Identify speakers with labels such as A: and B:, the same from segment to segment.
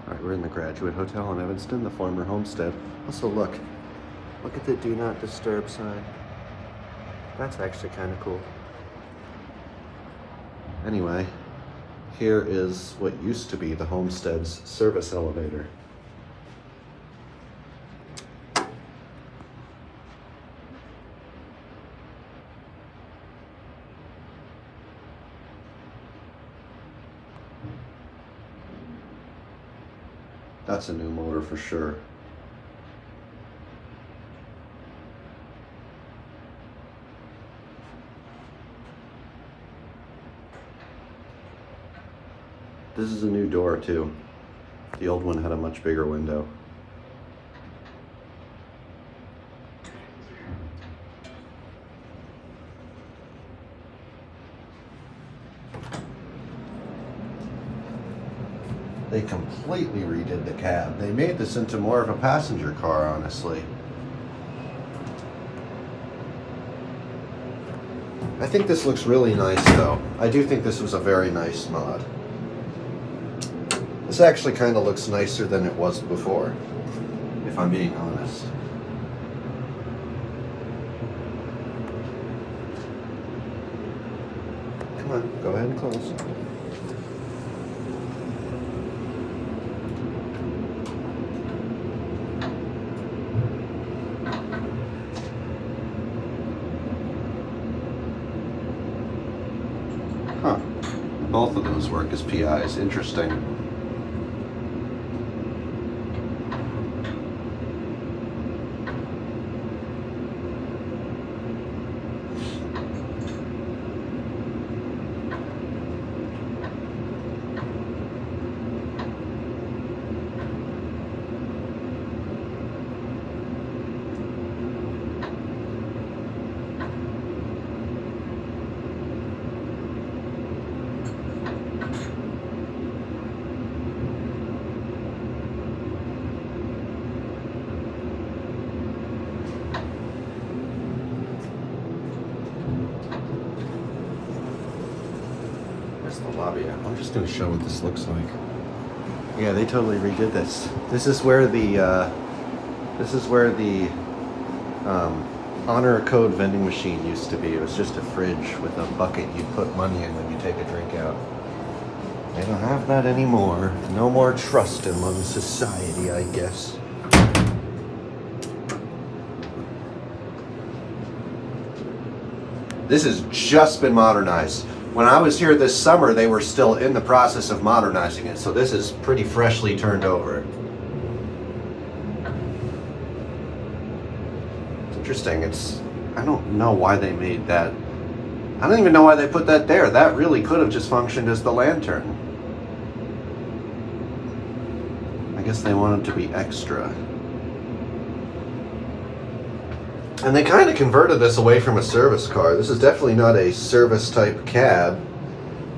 A: All right, we're in the Graduate Hotel in Evanston, the former homestead. Also, look at the Do Not Disturb sign. That's actually kind of cool. Anyway, here is what used to be the homestead's service elevator. That's a new motor for sure. This is a new door too. The old one had a much bigger window. They completely redid the cab. They made this into more of a passenger car, honestly. I think this looks really nice though. I do think this was a very nice mod. This actually kind of looks nicer than it was before, if I'm being honest. Come on, go ahead and close. Huh. Both of those work as PIs. Interesting. The lobby. I'm just going to show what this looks like. Yeah, they totally redid this. This is where the honor code vending machine used to be. It was just a fridge with a bucket you put money in when you take a drink out. They don't have that anymore. No more trust among society, I guess. This has just been modernized. When I was here this summer, they were still in the process of modernizing it, so this is pretty freshly turned over. It's interesting. I don't know why they made that. I don't even know why they put that there. That really could have just functioned as the lantern. I guess they wanted to be extra. And they kind of converted this away from a service car. This is definitely not a service type cab.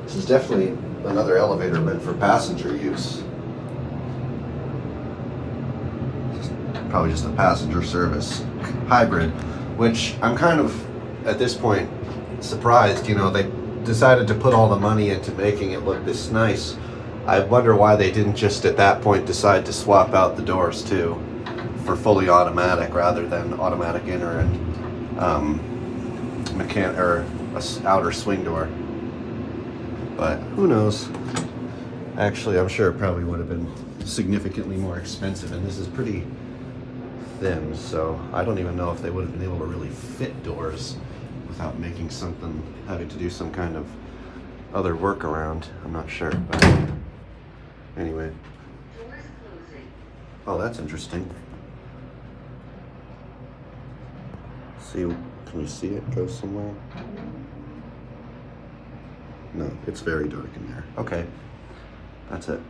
A: This is definitely another elevator meant for passenger use. Probably just a passenger service hybrid, which I'm kind of, at this point, surprised. You know, they decided to put all the money into making it look this nice. I wonder why they didn't just at that point decide to swap out the doors too, for fully automatic rather than automatic inner and outer swing door. But who knows? Actually, I'm sure it probably would have been significantly more expensive, and this is pretty thin, so I don't even know if they would have been able to really fit doors without having to do some kind of other workaround. I'm not sure, but anyway. Oh, that's interesting. See, can you see it go somewhere? No, it's very dark in there. Okay, that's it.